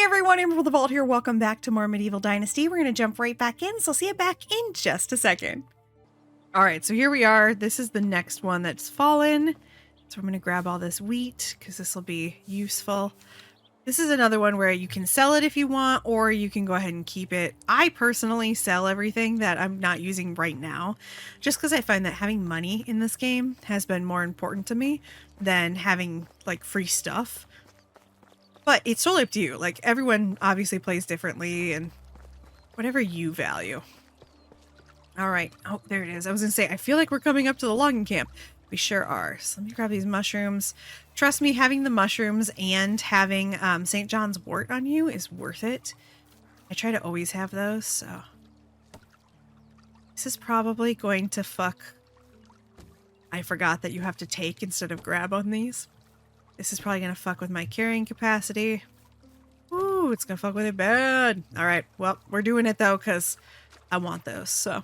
everyone, AmberFrmThVault here. Welcome back to more Medieval Dynasty. We're going to jump right back in, so I'll see you back in just a second. Alright, so here we are. This is the next one that's fallen. So I'm going to grab all this wheat, because this will be useful. This is another one where you can sell it if you want, or you can go ahead and keep it. I personally sell everything that I'm not using right now, just because I find that having money in this game has been more important to me than having, like, free stuff. But it's totally up to you. Like, everyone obviously plays differently and whatever you value. All right. Oh, there it is. I was going to say, I feel like we're coming up to the logging camp. We sure are. So let me grab these mushrooms. Trust me, having the mushrooms and having St. John's wort on you is worth it. I try to always have those, so. This is probably going to fuck. I forgot that you have to take instead of grab on these. This is probably going to fuck with my carrying capacity. Ooh, it's going to fuck with it bad. All right, well, we're doing it though because I want those, so.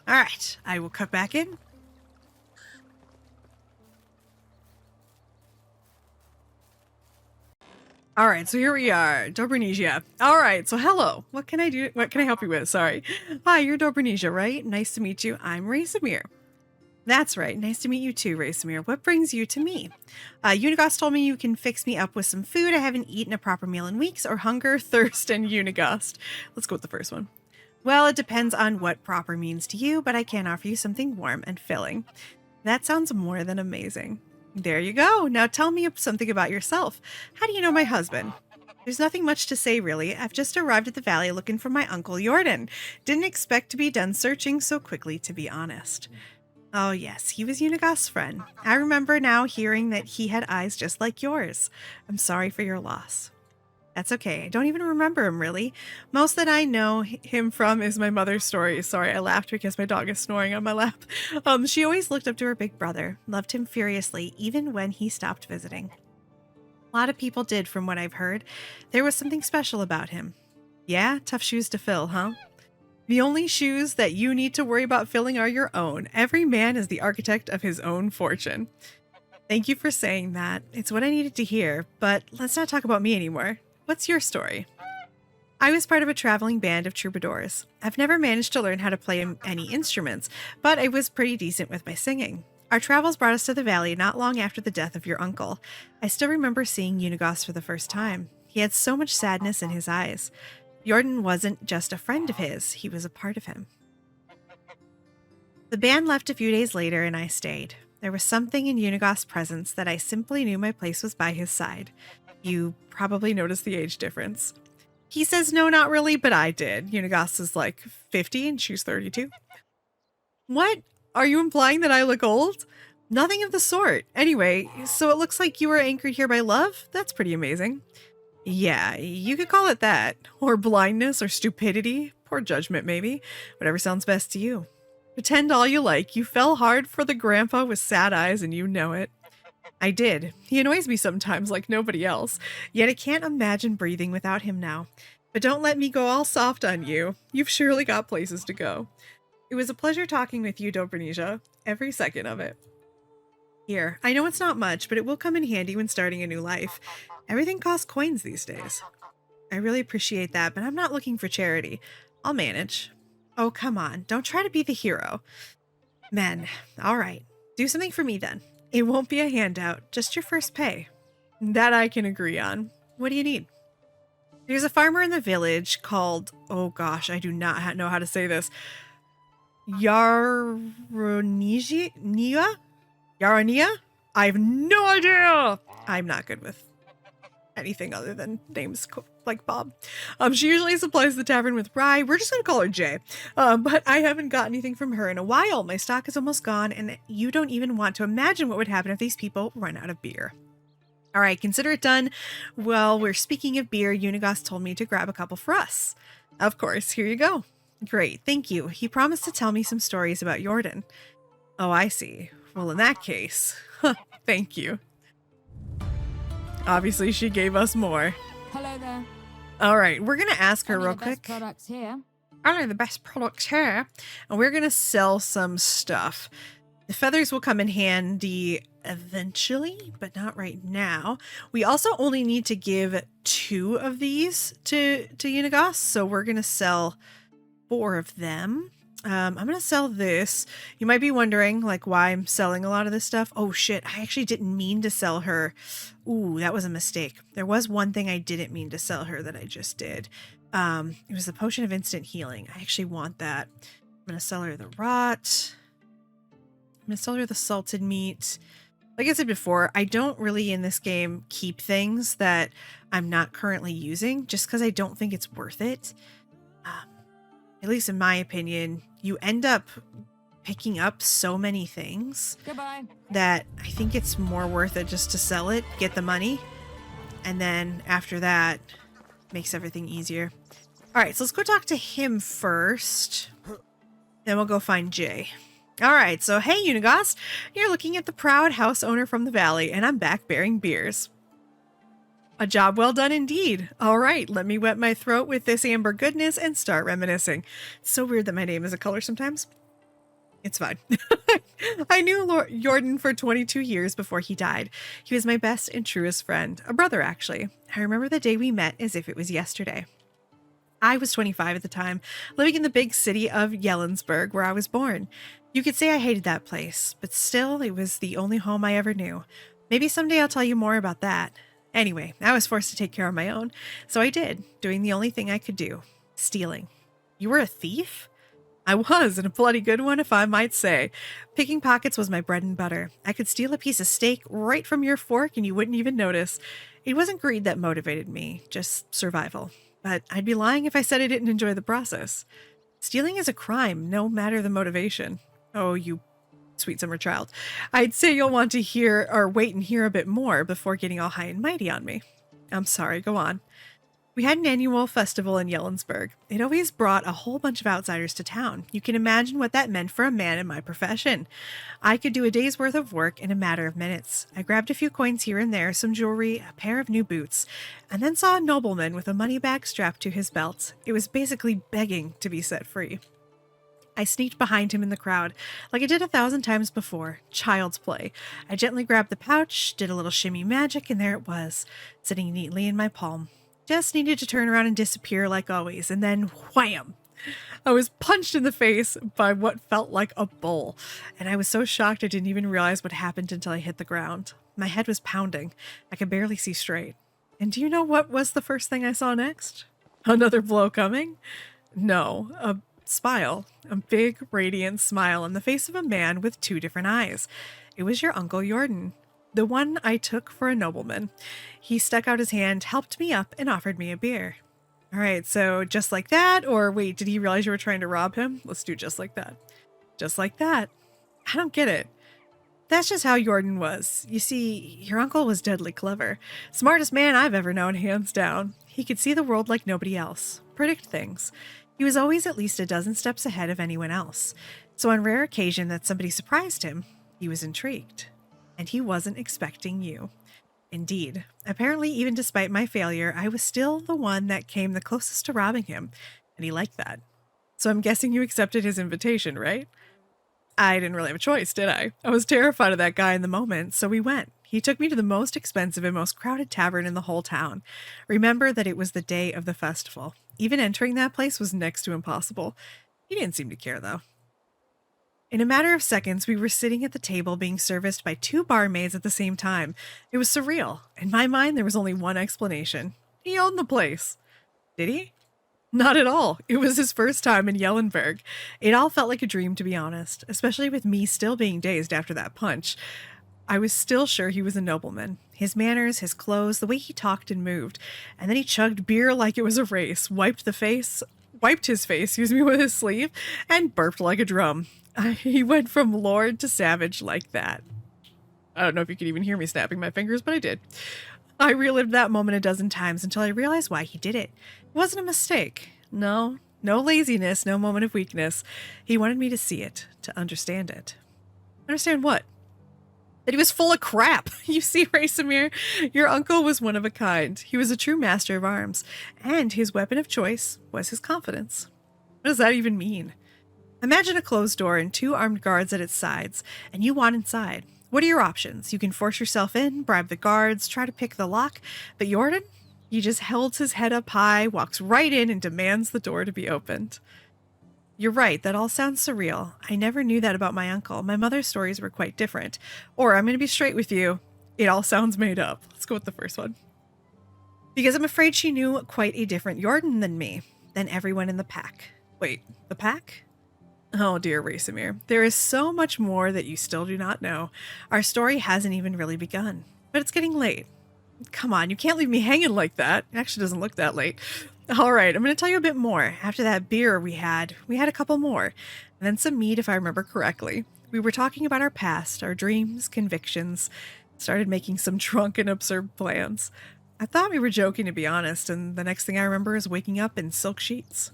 All right, I will cut back in. All right, so here we are, Dobrynija. All right, so hello. What can I do? What can I help you with? Sorry. Hi, you're Dobrynija, right? Nice to meet you. I'm Rasamir. That's right. Nice to meet you too, Rasamir. What brings you to me? Unigost told me you can fix me up with some food. I haven't eaten a proper meal in weeks, or hunger, thirst, and Unigost. Let's go with the first one. Well, it depends on what proper means to you, but I can offer you something warm and filling. That sounds more than amazing. There you go. Now tell me something about yourself. How do you know my husband? There's nothing much to say, really. I've just arrived at the valley looking for my Uncle Jordan. Didn't expect to be done searching so quickly, to be honest. Oh yes, he was Unigost's friend. I remember now hearing that he had eyes just like yours. I'm sorry for your loss. That's okay. I don't even remember him, really. Most that I know him from is my mother's story. Sorry, I laughed because my dog is snoring on my lap. She always looked up to her big brother, loved him furiously, even when he stopped visiting. A lot of people did, from what I've heard. There was something special about him. Yeah, tough shoes to fill, huh? The only shoes that you need to worry about filling are your own. Every man is the architect of his own fortune. Thank you for saying that. It's what I needed to hear, but let's not talk about me anymore. What's your story? I was part of a traveling band of troubadours. I've never managed to learn how to play any instruments, but I was pretty decent with my singing. Our travels brought us to the valley not long after the death of your uncle. I still remember seeing Unigost for the first time. He had so much sadness in his eyes. Jordan wasn't just a friend of his, he was a part of him. The band left a few days later and I stayed. There was something in Unigost's presence that I simply knew my place was by his side. You probably noticed the age difference. He says no, not really, but I did. Unigost is like 50 and she's 32. What? Are you implying that I look old? Nothing of the sort. Anyway, so it looks like you were anchored here by love? That's pretty amazing. Yeah, you could call it that. Or blindness or stupidity. Poor judgment, maybe. Whatever sounds best to you. Pretend all you like. You fell hard for the grandpa with sad eyes and you know it. I did. He annoys me sometimes like nobody else. Yet I can't imagine breathing without him now. But don't let me go all soft on you. You've surely got places to go. It was a pleasure talking with you, Dobrynija. Every second of it. Here, I know it's not much, but it will come in handy when starting a new life. Everything costs coins these days. I really appreciate that, but I'm not looking for charity. I'll manage. Oh, come on. Don't try to be the hero. Men, all right. Do something for me then. It won't be a handout, just your first pay. That I can agree on. What do you need? There's a farmer in the village called, oh gosh, I do not know how to say this. Yaronija? Yaronia? I have no idea. I'm not good with anything other than names like Bob. She usually supplies the tavern with rye. We're just going to call her Jay. But I haven't got anything from her in a while. My stock is almost gone, and you don't even want to imagine what would happen if these people run out of beer. All right, consider it done. Well, we're speaking of beer. Unigost told me to grab a couple for us. Of course, here you go. Great, thank you. He promised to tell me some stories about Jordan. Oh, I see. Well, in that case, thank you. Obviously, she gave us more. Hello there. All right, we're going to ask her real quick. Products here. Aren't I the best products here? And we're going to sell some stuff. The feathers will come in handy eventually, but not right now. We also only need to give 2 of these to Unigos, so we're going to sell 4 of them. I'm going to sell this. You might be wondering like why I'm selling a lot of this stuff. Oh shit, I actually didn't mean to sell her. Ooh, that was a mistake. There was one thing I didn't mean to sell her that I just did. It was the potion of instant healing. I actually want that. I'm going to sell her the rot. I'm going to sell her the salted meat. Like I said before, I don't really in this game keep things that I'm not currently using just because I don't think it's worth it. At least in my opinion, you end up picking up so many things that I think it's more worth it just to sell it, get the money, and then after that, makes everything easier. All right, so let's go talk to him first. Then we'll go find Jay. All right, so hey, Unigos, you're looking at the proud house owner from the valley, and I'm back bearing beers. A job well done indeed. All right, let me wet my throat with this amber goodness and start reminiscing. It's so weird that my name is a color sometimes. It's fine. I knew Lord Jordan for 22 years before he died. He was my best and truest friend, a brother actually. I remember the day we met as if it was yesterday. I was 25 at the time, living in the big city of Yellensburg, where I was born. You could say I hated that place, but still, it was the only home I ever knew. Maybe someday I'll tell you more about that. Anyway, I was forced to take care of my own, so I did, doing the only thing I could do, stealing. You were a thief? I was, and a bloody good one, if I might say. Picking pockets was my bread and butter. I could steal a piece of steak right from your fork and you wouldn't even notice. It wasn't greed that motivated me, just survival. But I'd be lying if I said I didn't enjoy the process. Stealing is a crime, no matter the motivation. Oh, you sweet summer child. I'd say you'll want to hear or wait and hear a bit more before getting all high and mighty on me. I'm sorry, go on. We had an annual festival in Yellensburg. It always brought a whole bunch of outsiders to town. You can imagine what that meant for a man in my profession. I could do a day's worth of work in a matter of minutes. I grabbed a few coins here and there, some jewelry, a pair of new boots, and then saw a nobleman with a money bag strapped to his belt. It was basically begging to be set free. I sneaked behind him in the crowd, like I did 1,000 times before. Child's play. I gently grabbed the pouch, did a little shimmy magic, and there it was, sitting neatly in my palm. Just needed to turn around and disappear like always, and then wham! I was punched in the face by what felt like a bull, and I was so shocked I didn't even realize what happened until I hit the ground. My head was pounding. I could barely see straight. And do you know what was the first thing I saw next? Another blow coming? No, a smile. A big, radiant smile on the face of a man with 2 different eyes. It was your Uncle Jordan. The one I took for a nobleman. He stuck out his hand, helped me up, and offered me a beer. All right, so just like that? Or wait, did he realize you were trying to rob him? Let's do just like that. Just like that. I don't get it. That's just how Jordan was. You see, your uncle was deadly clever. Smartest man I've ever known, hands down. He could see the world like nobody else. Predict things. He was always at least a dozen steps ahead of anyone else. So on rare occasion that somebody surprised him, he was intrigued. And he wasn't expecting you. Indeed. Apparently, even despite my failure, I was still the one that came the closest to robbing him, and he liked that. So I'm guessing you accepted his invitation, right? I didn't really have a choice, did I? I was terrified of that guy in the moment, so we went. He took me to the most expensive and most crowded tavern in the whole town. Remember that it was the day of the festival. Even entering that place was next to impossible. He didn't seem to care, though. In a matter of seconds, we were sitting at the table being serviced by 2 barmaids at the same time. It was surreal. In my mind, there was only one explanation. He owned the place. Did he? Not at all. It was his first time in Yellenberg. It all felt like a dream, to be honest, especially with me still being dazed after that punch. I was still sure he was a nobleman. His manners, his clothes, the way he talked and moved. And then he chugged beer like it was a race, wiped his face, with his sleeve, and burped like a drum. He went from lord to savage like that. I don't know if you could even hear me snapping my fingers, but I did. I relived that moment a dozen times until I realized why he did it. It wasn't a mistake. No laziness, no moment of weakness. He wanted me to see it, to understand it. Understand what? That he was full of crap. You see, Raisamir, your uncle was one of a kind. He was a true master of arms, and his weapon of choice was his confidence. What does that even mean? Imagine a closed door and 2 armed guards at its sides, and you want inside. What are your options? You can force yourself in, bribe the guards, try to pick the lock, but Jordan, he just holds his head up high, walks right in, and demands the door to be opened. You're right, that all sounds surreal. I never knew that about my uncle. My mother's stories were quite different. Or, I'm going to be straight with you, it all sounds made up. Let's go with the first one. Because I'm afraid she knew quite a different Jordan than me, than everyone in the pack. Wait, the pack? Oh dear, Racemir. There is so much more that you still do not know. Our story hasn't even really begun. But it's getting late. Come on, you can't leave me hanging like that. It actually doesn't look that late. All right, I'm going to tell you a bit more. After that beer we had a couple more. And then some meat, if I remember correctly. We were talking about our past, our dreams, convictions. Started making some drunken, absurd plans. I thought we were joking, to be honest, and the next thing I remember is waking up in silk sheets.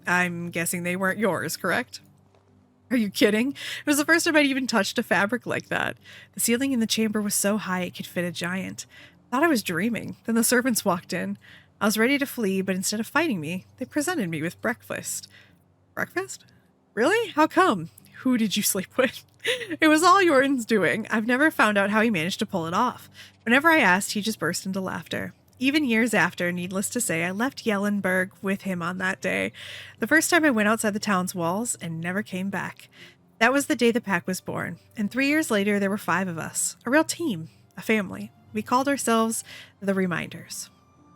I'm guessing they weren't yours, correct? Are you kidding? It was the first time I'd even touched a fabric like that. The ceiling in the chamber was so high it could fit a giant. Thought I was dreaming. Then the servants walked in. I was ready to flee, but instead of fighting me, they presented me with breakfast. Breakfast? Really? How come? Who did you sleep with? It was all Jordan's doing. I've never found out how he managed to pull it off. Whenever I asked, he just burst into laughter. Even years after, needless to say, I left Yellenberg with him on that day. The first time I went outside the town's walls and never came back. That was the day the pack was born. And 3 years later, there were 5 of us. A real team. A family. We called ourselves the Reminders.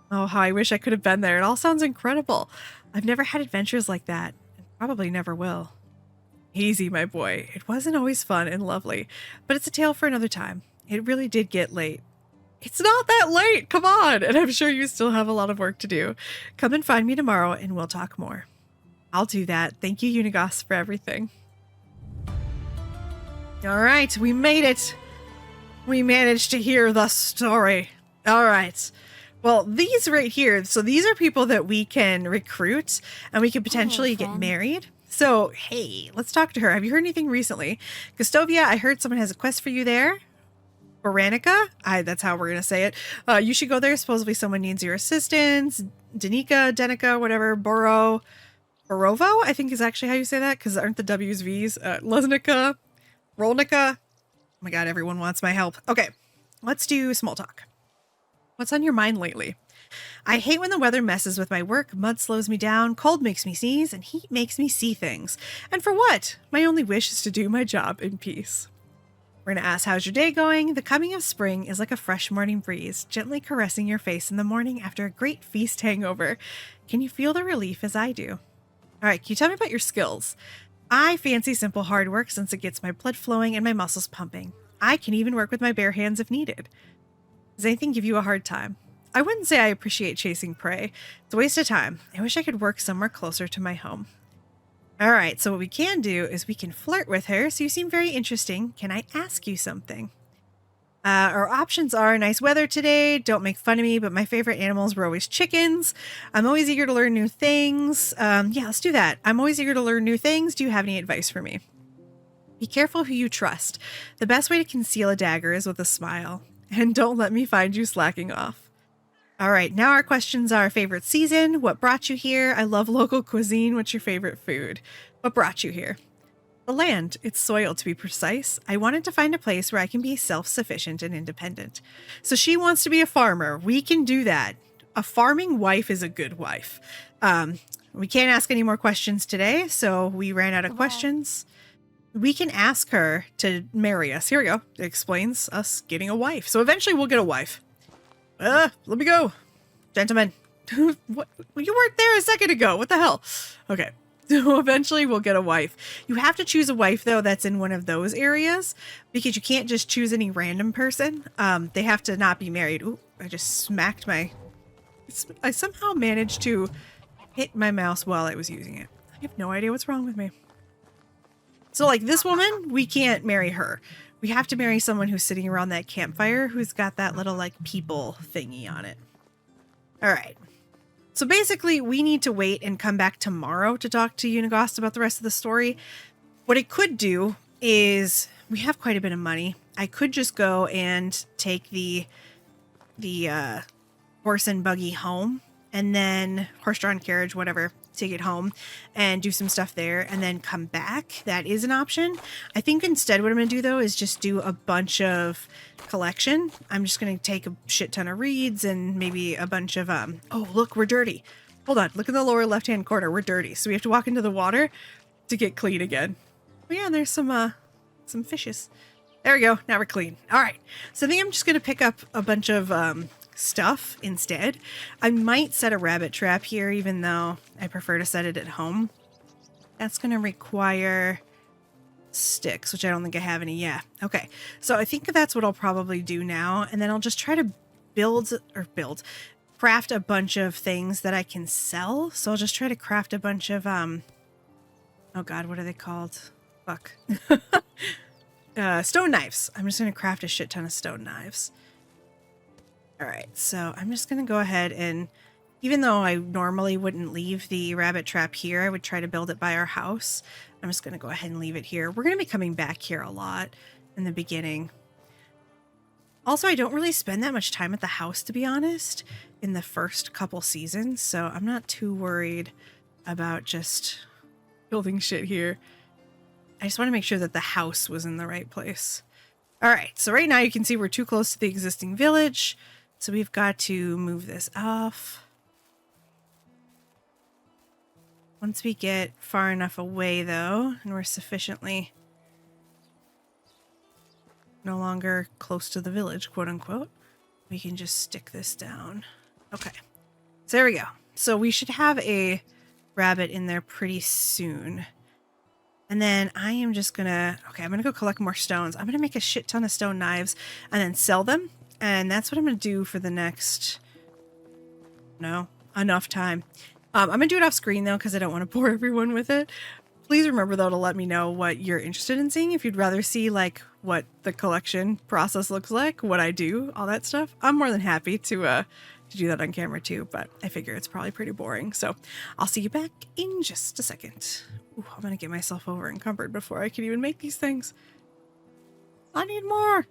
Oh, how I wish I could have been there. It all sounds incredible. I've never had adventures like that, and probably never will. Easy, my boy. It wasn't always fun and lovely, but it's a tale for another time. It really did get late. It's not that late, come on, and I'm sure you still have a lot of work to do. Come and find me tomorrow, and we'll talk more. I'll do that. Thank you, Unigos, for everything. All right, we made it. We managed to hear the story. All right. Well, these right here, so these are people that we can recruit and we can potentially get married. So, hey, let's talk to her. Have you heard anything recently? Gustovia, I heard someone has a quest for you there. Baranica, that's how we're going to say it. You should go there. Supposedly someone needs your assistance. Denica, whatever. Borovo, I think is actually how you say that, because aren't the W's V's? Lesnica, Rolnica. Oh my god, everyone wants my help. Okay, let's do small talk. What's on your mind lately? I hate when the weather messes with my work, mud slows me down, cold makes me sneeze, and heat makes me see things. And for what? My only wish is to do my job in peace. We're going to ask, how's your day going? The coming of spring is like a fresh morning breeze, gently caressing your face in the morning after a great feast hangover. Can you feel the relief as I do? All right, can you tell me about your skills? I fancy simple hard work since it gets my blood flowing and my muscles pumping. I can even work with my bare hands if needed. Does anything give you a hard time? I wouldn't say I appreciate chasing prey. It's a waste of time. I wish I could work somewhere closer to my home. All right, so what we can do is we can flirt with her. So you seem very interesting. Can I ask you something? Our options are nice weather today. Don't make fun of me, but my favorite animals were always chickens. I'm always eager to learn new things. Yeah, let's do that. I'm always eager to learn new things. Do you have any advice for me? Be careful who you trust. The best way to conceal a dagger is with a smile. And don't let me find you slacking off. All right, now our questions are favorite season, what brought you here? I love local cuisine. What's your favorite food? What brought you here? The land, its soil to be precise. I wanted to find a place where I can be self-sufficient and independent. So she wants to be a farmer. We can do that. A farming wife is a good wife. We can't ask any more questions today, so we ran out of questions. We can ask her to marry us. Here we go. It explains us getting a wife. So eventually we'll get a wife. Let me go. Gentlemen. What? You weren't there a second ago. What the hell? Okay. So eventually we'll get a wife. You have to choose a wife, though, that's in one of those areas, because you can't just choose any random person. They have to not be married. Ooh, I just smacked my... I somehow managed to hit my mouse while I was using it. I have no idea what's wrong with me. So like this woman, we can't marry her. We have to marry someone who's sitting around that campfire who's got that little like people thingy on it. All right. So basically we need to wait and come back tomorrow to talk to Unigost about the rest of the story. What I could do is we have quite a bit of money. I could just go and take the horse and buggy home, and then horse-drawn carriage, whatever, take it home and do some stuff there and then come back. That is an option. I think instead what I'm going to do though is just do a bunch of collection. I'm just going to take a shit ton of reeds and maybe a bunch of, oh, look, we're dirty. Hold on. Look in the lower left-hand corner. We're dirty. So we have to walk into the water to get clean again. Oh yeah, there's some fishes. There we go. Now we're clean. All right. So I think I'm just going to pick up a bunch of, stuff instead. I might set a rabbit trap here, even though I prefer to set it at home. That's going to require sticks, which I don't think I have any. Yeah. Okay. So I think that's what I'll probably do now. And then I'll just try to craft a bunch of things that I can sell. So I'll just try to craft a bunch of, oh God, what are they called? Fuck. Stone knives. I'm just going to craft a shit ton of stone knives. All right, so I'm just going to go ahead and, even though I normally wouldn't leave the rabbit trap here, I would try to build it by our house. I'm just going to go ahead and leave it here. We're going to be coming back here a lot in the beginning. Also, I don't really spend that much time at the house, to be honest, in the first couple seasons, so I'm not too worried about just building shit here. I just want to make sure that the house was in the right place. All right, so right now you can see we're too close to the existing village. So we've got to move this off. Once we get far enough away, though, and we're sufficiently no longer close to the village, quote unquote, we can just stick this down. Okay, so there we go. So we should have a rabbit in there pretty soon. And then I am just gonna, okay, I'm gonna go collect more stones. I'm gonna make a shit ton of stone knives and then sell them. And that's what I'm going to do for the next, enough time. I'm going to do it off screen though, because I don't want to bore everyone with it. Please remember though to let me know what you're interested in seeing. If you'd rather see like what the collection process looks like, what I do, all that stuff. I'm more than happy to do that on camera too, but I figure it's probably pretty boring. So I'll see you back in just a second. Ooh, I'm going to get myself over encumbered before I can even make these things. I need more.